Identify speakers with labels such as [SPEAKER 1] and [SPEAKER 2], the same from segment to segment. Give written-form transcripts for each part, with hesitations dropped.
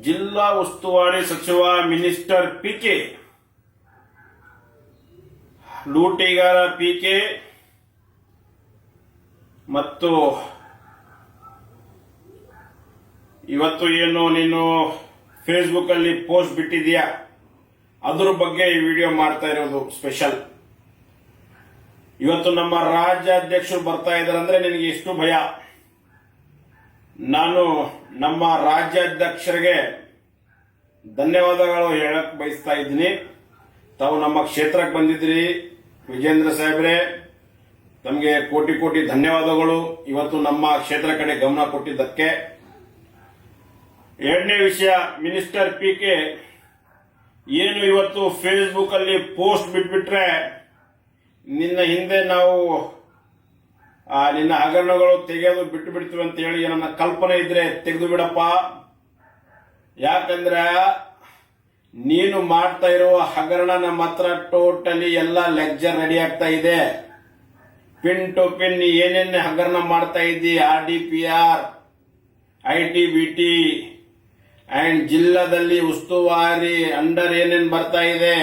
[SPEAKER 1] ಜಿಲ್ಲಾ ಉಸ್ತುವಾರಿ ಸಚಿವ ಮಿನಿಸ್ಟರ್ ಪಿಕೆ, ಲೂಟಿಗಾರ ಪಿಕೆ ಮತ್ತು ಇವತ್ತು ಏನು ನೀನು ಫೇಸ್ಬುಕ್ ಅಲ್ಲಿ ಪೋಸ್ಟ್ ಬಿಟ್ಟಿದೀಯಾ ಅದ್ರ ಬಗ್ಗೆ ಈ ವಿಡಿಯೋ ಮಾಡ್ತಾ ಇರೋದು ಸ್ಪೆಷಲ್. ಇವತ್ತು ನಮ್ಮ ರಾಜ್ಯಾಧ್ಯಕ್ಷರು ಬರ್ತಾ ಇದ್ದಾರೆ ಅಂದ್ರೆ ನಿನಗೆ ಎಷ್ಟು ಭಯ. ನಾನು ನಮ್ಮ ರಾಜ್ಯಾಧ್ಯಕ್ಷರಿಗೆ ಧನ್ಯವಾದಗಳು ಹೇಳಕ್ ಬಯಸ್ತಾ ಇದ್ದೀನಿ. ತಾವು ನಮ್ಮ ಕ್ಷೇತ್ರಕ್ಕೆ ಬಂದಿದ್ರಿ ವಿಜೇಂದ್ರ ಸಾಹೇಬ್ರೆ, ತಮಗೆ ಕೋಟಿ ಕೋಟಿ ಧನ್ಯವಾದಗಳು ಇವತ್ತು ನಮ್ಮ ಕ್ಷೇತ್ರ ಕಡೆ ಗಮನ ಕೊಟ್ಟಿದ್ದಕ್ಕೆ. ಎರಡನೇ ವಿಷಯ, ಮಿನಿಸ್ಟರ್ ಪಿಕೆ ಏನು ಇವತ್ತು ಫೇಸ್ಬುಕ್ ಅಲ್ಲಿ ಪೋಸ್ಟ್ ಬಿಟ್ಬಿಟ್ರೆ ನಿನ್ನ ಹಿಂದೆ ನಾವು ನಿನ್ನ ಹಗರಣಗಳು ತೆಗೆಯೋದು ಬಿಟ್ಟು ಬಿಡ್ತೀವಿ ಅಂತ ಹೇಳಿ ನನ್ನ ಕಲ್ಪನೆ ಇದ್ರೆ ತೆಗೆದು ಬಿಡಪ್ಪ. ಯಾಕಂದ್ರೆ ನೀನು ಮಾಡ್ತಾ ಇರುವ ಹಗರಣ ನಮ್ಮ ಹತ್ರ ಟೋಟಲಿ ಎಲ್ಲ ಲೆಕ್ಚರ್ ರೆಡಿ ಆಗ್ತಾ ಇದೆ. ಪಿನ್ ಟು ಪಿನ್ ಏನೇನು ಹಗರಣ ಮಾಡ್ತಾ ಇದ್ದಿ, RDPR, ITBT ಅಂಡ್ ಜಿಲ್ಲಾದಲ್ಲಿ ಉಸ್ತುವಾರಿ ಅಂಡರ್ ಏನೇನು ಬರ್ತಾ ಇದೆ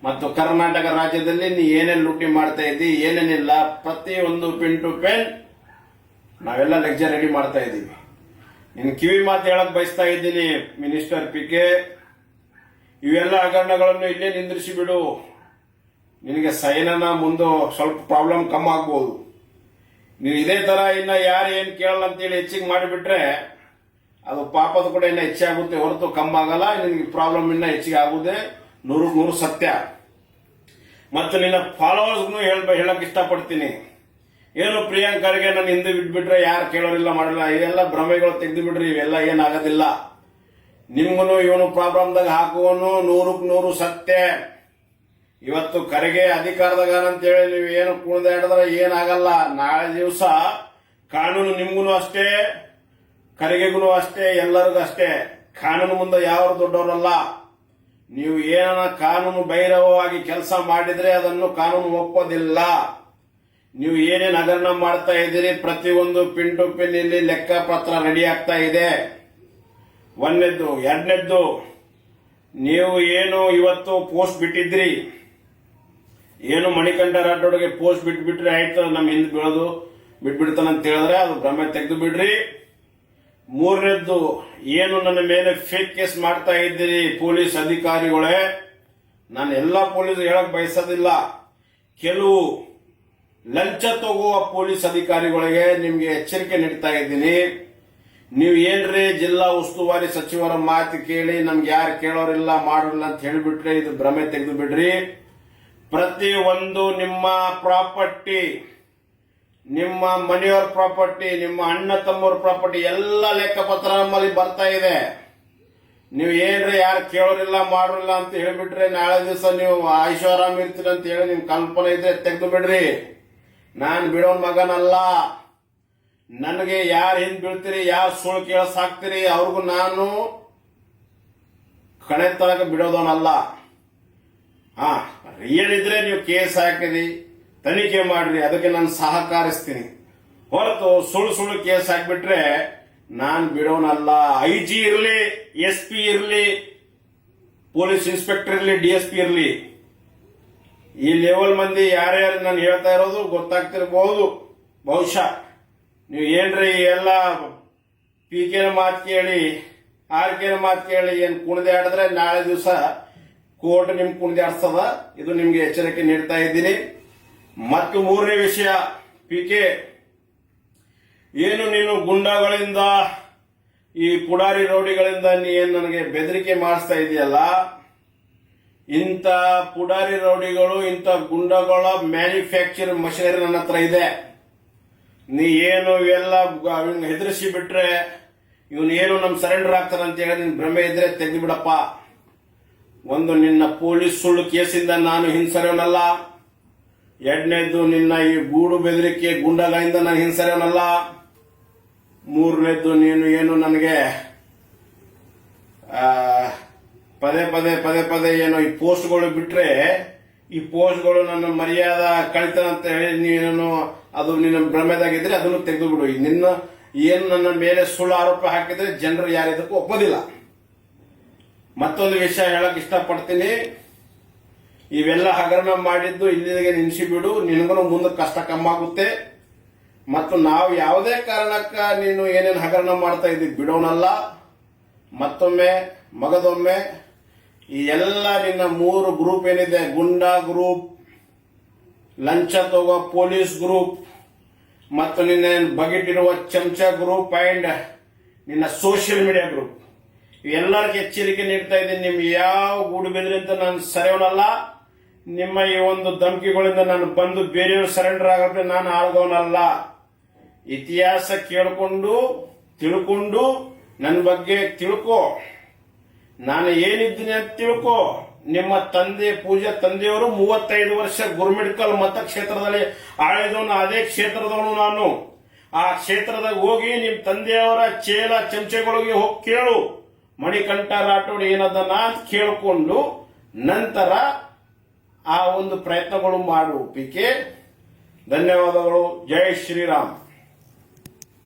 [SPEAKER 1] ಮತ್ತು ಕರ್ನಾಟಕ ರಾಜ್ಯದಲ್ಲಿ ನೀ ಏನೇನು ಲೂಟಿ ಮಾಡ್ತಾ ಇದ್ದಿ ಏನೇನಿಲ್ಲ ಪ್ರತಿಯೊಂದು ಪಿನ್ ಟು ಪಿನ್ ನಾವೆಲ್ಲ ಲೆಕ್ಚರ್ ರೆಡಿ ಮಾಡ್ತಾ ಇದ್ದೀವಿ. ನಿನ್ ಕಿವಿ ಮಾತು ಹೇಳಕ್ ಬಯಸ್ತಾ ಇದ್ದೀನಿ ಮಿನಿಸ್ಟರ್ ಪಿಕೆ, ಇವೆಲ್ಲ ಹಗರಣಗಳನ್ನು ಇಲ್ಲೇ ನಿಂದ್ರಿಸಿ ಬಿಡು. ನಿನಗೆ ಸೈನನ ಮುಂದೆ ಸ್ವಲ್ಪ ಪ್ರಾಬ್ಲಮ್ ಕಮ್ಮಿ ಆಗ್ಬೋದು. ನೀವು ಇದೇ ತರ ಇನ್ನ ಯಾರು ಏನ್ ಕೇಳಲ್ಲ ಅಂತೇಳಿ ಹೆಚ್ಚಿಗೆ ಮಾಡಿಬಿಟ್ರೆ ಅದು ಪಾಪದ ಕೂಡ ಇನ್ನ ಹೆಚ್ಚಾಗುತ್ತೆ ಹೊರತು ಕಮ್ಮಿ ಆಗಲ್ಲ. ನಿನಗೆ ಪ್ರಾಬ್ಲಮ್ ಇನ್ನ ಹೆಚ್ಚಿಗೆ ಆಗುದೇ 100% ಸತ್ಯ. ಮತ್ತು ನಿನ್ನ ಫಾಲೋವರ್ಸ್ಗೂ ಹೇಳಕ್ ಇಷ್ಟಪಡ್ತೀನಿ, ಏನು ಪ್ರಿಯಾಂಕರ್ಗೆ ನನ್ನ ಹಿಂದೆ ಬಿಟ್ಬಿಟ್ರೆ ಯಾರು ಕೇಳೋರಿಲ್ಲ ಮಾಡಿಲ್ಲ, ಇವೆಲ್ಲ ಭ್ರಮೆಗಳು ತೆಗೆದು ಬಿಡ್ರಿ, ಇವೆಲ್ಲ ಏನಾಗೋದಿಲ್ಲ. ನಿಮ್ಗೂ ಇವನು ಪ್ರಾಬ್ಲಮ್ದಾಗ ಹಾಕುವನು 100% ಸತ್ಯ. ಇವತ್ತು ಕರೆಗೆ ಅಧಿಕಾರದಾಗ ಅಂತೇಳಿ ನೀವು ಏನು ಕುಣಿದಾಡಿದ್ರೆ ಏನಾಗಲ್ಲ. ನಾಳೆ ದಿವಸ ಕಾನೂನು ನಿಮ್ಗೂ ಅಷ್ಟೇ, ಕರೆಗೆಗೂ ಅಷ್ಟೇ, ಎಲ್ಲರಿಗೂ ಅಷ್ಟೇ. ಕಾನೂನು ಮುಂದೆ ಯಾರು ದೊಡ್ಡವರಲ್ಲ. ನೀವು ಏನ ಕಾನೂನು ಬಹಿರವವಾಗಿ ಕೆಲಸ ಮಾಡಿದ್ರೆ ಅದನ್ನು ಕಾನೂನು ಒಪ್ಪೋದಿಲ್ಲ. ನೀವು ಏನೇನು ಹಗರಣ ಮಾಡ್ತಾ ಇದ್ದೀರಿ ಪ್ರತಿಯೊಂದು ಪಿನ್ ಟು ಪಿನ್ ಇಲ್ಲಿ ಲೆಕ್ಕಪತ್ರ ರೆಡಿ ಆಗ್ತಾ ಇದೆ. ಒಂದನೇದ್ದು. ಎರಡನೇದ್ದು, ನೀವು ಏನು ಇವತ್ತು ಪೋಸ್ಟ್ ಬಿಟ್ಟಿದ್ರಿ, ಏನು ಮಣಿಕಂಠ ರಾಠೋಡ್ಗೆ ಪೋಸ್ಟ್ ಬಿಟ್ಬಿಟ್ರೆ ಆಯ್ತು ನಮ್ಮ ಹಿಂದೆ ಬೀಳೋದು ಬಿಟ್ಬಿಡ್ತಾನಂತ ಹೇಳಿದ್ರೆ ಅದು ಭ್ರಮೆ ತೆಗೆದು ಬಿಡ್ರಿ. ಮೂರನೇದ್ದು, ಏನು ನನ್ನ ಮೇಲೆ ಫೇಕ್ ಕೇಸ್ ಮಾಡ್ತಾ ಇದ್ದೀರಿ ಪೊಲೀಸ್ ಅಧಿಕಾರಿಗಳೇ, ನಾನು ಎಲ್ಲಾ ಪೊಲೀಸ್ ಹೇಳಕ್ ಬಯಸೋದಿಲ್ಲ, ಕೆಲವು ಲಂಚ ತಗುವ ಪೊಲೀಸ್ ಅಧಿಕಾರಿಗಳಿಗೆ ನಿಮ್ಗೆ ಎಚ್ಚರಿಕೆ ನೀಡ್ತಾ ಇದ್ದೀನಿ. ನೀವು ಏನ್ರಿ ಜಿಲ್ಲಾ ಉಸ್ತುವಾರಿ ಸಚಿವರ ಮಾತು ಕೇಳಿ ನಮ್ಗೆ ಯಾರು ಕೇಳೋರಿಲ್ಲ ಮಾಡೋರಿಲ್ಲ ಅಂತ ಹೇಳಿಬಿಟ್ರೆ ಇದು ಭ್ರಮೆ ತೆಗೆದು ಬಿಡ್ರಿ. ಪ್ರತಿ ಒಂದು ನಿಮ್ಮ ಪ್ರಾಪರ್ಟಿ, ನಿಮ್ಮ ಮನೆಯವರ ಪ್ರಾಪರ್ಟಿ, ನಿಮ್ಮ ಅಣ್ಣ ತಮ್ಮವ್ರ ಪ್ರಾಪರ್ಟಿ ಎಲ್ಲ ಲೆಕ್ಕಪತ್ರ ನಮ್ಮಲ್ಲಿ ಬರ್ತಾ ಇದೆ. ನೀವು ಏನ್ರಿ ಯಾರು ಕೇಳೋರಿಲ್ಲ ಮಾಡೋರಿಲ್ಲ ಅಂತ ಹೇಳ್ಬಿಟ್ರೆ ನಾಳೆ ದಿವಸ ನೀವು ಐಷಾರಾಮ್ ಇರ್ತೀರಿ ಅಂತ ಹೇಳಿ ನಿಮ್ ಕಲ್ಪನೆ ಇದ್ರೆ ತೆಗೆದು ಬಿಡ್ರಿ. ನಾನ್ ಬಿಡೋನ್ ಮಗನಲ್ಲ. ನನಗೆ ಯಾರು ಹಿಂದ್ ಬೀಳ್ತೀರಿ, ಯಾರು ಸುಳ್ಳು ಕೇಳಸ್ ಹಾಕ್ತೀರಿ ಅವ್ರಿಗೂ ನಾನು ಕಣೆ ತನಕ ಬಿಡೋದವನಲ್ಲ. ರಿಯಲ್ ಇದ್ರೆ ನೀವು ಕೇಸ್ ಹಾಕಿರಿ, ತನಿಖೆ ಮಾಡ್ರಿ, ಅದಕ್ಕೆ ನಾನು ಸಹಕರಿಸ್ತೀನಿ. ಹೊರತು ಸುಳ್ಳು ಕೇಸ್ ಹಾಕ್ಬಿಟ್ರೆ ನಾನ್ ಬಿಡೋನಲ್ಲ. IG ಇರ್ಲಿ, SP ಇರ್ಲಿ, ಪೊಲೀಸ್ ಇನ್ಸ್ಪೆಕ್ಟರ್ ಇರ್ಲಿ, DSP ಇರ್ಲಿ, ಈ ಲೆವೆಲ್ ಮಂದಿ ಯಾರ್ಯಾರು ನಾನು ಹೇಳ್ತಾ ಇರೋದು ಗೊತ್ತಾಗ್ತಿರ್ಬಹುದು. ಬಹುಶಃ ನೀವು ಏನ್ರಿ ಎಲ್ಲ PKನ ಮಾತು ಕೇಳಿ RKನ ಮಾತು ಕೇಳಿ ಏನ್ ಕುಣಿದೆ ಆಡಿದ್ರೆ ನಾಳೆ ದಿವಸ ಕೋರ್ಟ್ ನಿಮ್ ಕುಣಿದೆ ಆಡ್ಸದ. ಇದು ನಿಮ್ಗೆ ಎಚ್ಚರಿಕೆ ನೀಡ್ತಾ ಇದ್ದೀನಿ. ಮತ್ತು ಮೂರನೇ ವಿಷಯ, PK ಏನು ನೀನು ಗುಂಡಾಗಳಿಂದ ಈ ಪುಡಾರಿ ರೌಡಿಗಳಿಂದ ನೀನ್ ನನಗೆ ಬೆದರಿಕೆ ಮಾಡಿಸ್ತಾ ಇದೆಯಲ್ಲ, ಇಂಥ ಪುಡಾರಿ ರೌಡಿಗಳು ಇಂಥ ಗುಂಡಗಳ ಮ್ಯಾನುಫ್ಯಾಕ್ಚರ್ ಮಷಿನರಿ ನನ್ನ ಹತ್ರ ಇದೆ. ನೀ ಏನು ಇವೆಲ್ಲ ಹೆದರಿಸಿ ಬಿಟ್ರೆ ಇವನು ಏನು ನಮ್ ಸರೆಂಡರ್ ಆಗ್ತಾನೆ ಅಂತ ಹೇಳಿ ನಿನ್ ಭ್ರಮೆ ಇದ್ರೆ ತೆಗೆದು ಬಿಡಪ್ಪ. ಒಂದು, ನಿನ್ನ ಪೊಲೀಸ್ ಸುಳ್ಳು ಕೇಸಿಂದ ನಾನು ಹಿಂಸರ್ಯವನಲ್ಲ. ಎರಡನೇದು, ನಿನ್ನ ಈ ಗೂಡು ಬೆದರಿಕೆ ಗುಂಡಗಳಿಂದ ನಾನು ಹಿಂಸರ್ಯವನಲ್ಲ. ಮೂರನೇದು, ನೀನು ಏನು ನನಗೆ ಪದೇ ಪದೇ ಏನೋ ಈ ಪೋಸ್ಟ್ಗಳು ಬಿಟ್ರೆ ಈ ಪೋಸ್ಟ್ಗಳು ನನ್ನ ಮರ್ಯಾದ ಕಳಿತಾನ ಅಂತ ಹೇಳಿ ನೀನು ಅದು ನಿನ್ನ ಭ್ರಮೆದಾಗಿದ್ರೆ ಅದನ್ನು ತೆಗೆದು ಬಿಡು. ನಿನ್ನ ಏನು ನನ್ನ ಮೇಲೆ ಸುಳ್ಳು ಆರೋಪ ಹಾಕಿದ್ರೆ ಜನರು ಯಾರಿದಕ್ಕೂ ಒಪ್ಪೋದಿಲ್ಲ. ಮತ್ತೊಂದು ವಿಷಯ ಹೇಳಕ್ ಇಷ್ಟಪಡ್ತೀನಿ. ಇವೆಲ್ಲ ಹಗರಣ ಮಾಡಿದ್ದು ಇಲ್ಲಿಗೆ ನಿಲ್ಲಿಸಿಬಿಡು, ನಿನಗೂ ಮುಂದೆ ಕಷ್ಟ ಕಮ್ಮಾಗುತ್ತೆ. ಮತ್ತು ನಾವು ಯಾವುದೇ ಕಾರಣಕ್ಕ ನೀನು ಏನೇನು ಹಗರಣ ಮಾಡ್ತಾ ಇದ್ದೀವಿ ಬಿಡೋನಲ್ಲ. ಮತ್ತೊಮ್ಮೆ ಮಗದೊಮ್ಮೆ ಈ ಎಲ್ಲ ನಿನ್ನ 3 ಗ್ರೂಪ್ ಏನಿದೆ, ಗುಂಡಾ ಗ್ರೂಪ್, ಲಂಚ ತಗೋ ಪೊಲೀಸ್ ಗ್ರೂಪ್, ಮತ್ತು ನಿನ್ನ ಬಗೆಟಿರುವ ಚಮಚ ಗ್ರೂಪ್ ಅಂಡ್ ನಿನ್ನ ಸೋಷಿಯಲ್ ಮೀಡಿಯಾ ಗ್ರೂಪ್, ಇವೆಲ್ಲರಿಗೆ ಎಚ್ಚರಿಕೆ ನೀಡ್ತಾ ಇದ್ದೀನಿ. ನಿಮ್ಗೆ ಯಾವ ಗೂಡು ಬೆದರಿಂದ ನಾನು ಸರಿಯವನಲ್ಲ. ನಿಮ್ಮ ಈ ಒಂದು ಧಮಕಿಗಳಿಂದ ನಾನು ಬಂದು ಬೇರೆಯವರು ಸರೆಂಡರ್ ಆಗಕ್ಕೆ ನಾನು ಆಳ್ದವನಲ್ಲ. ಇತಿಹಾಸ ಕೇಳಿಕೊಂಡು ತಿಳ್ಕೊಂಡು ನನ್ನ ಬಗ್ಗೆ ತಿಳ್ಕೊ, ನಾನು ಏನಿದ್ದೀನಿ ಅಂತ ತಿಳ್ಕೊ. ನಿಮ್ಮ ತಂದೆ ಪೂಜಾ ತಂದೆಯವರು 35 ವರ್ಷ ಗುರುಮಿಡ್ಕಲ್ ಮತಕ್ಷೇತ್ರದಲ್ಲಿ ಆಳಿದವನು, ಅದೇ ಕ್ಷೇತ್ರದವನು ನಾನು. ಆ ಕ್ಷೇತ್ರದಾಗ ಹೋಗಿ ನಿಮ್ಮ ತಂದೆಯವರ ಚೇಲ ಚಮಚೆಗಳಿಗೆ ಹೋಗಿ ಕೇಳು, ಮಣಿಕಂಠ ರಾಠೋಡ್ ಏನದನ್ನ ಅಂತ ಕೇಳಿಕೊಂಡು ನಂತರ ಆ ಒಂದು ಪ್ರಯತ್ನಗಳು ಮಾಡು. ಪಿಕೆ ಧನ್ಯವಾದಗಳು. ಜೈ ಶ್ರೀರಾಮ್.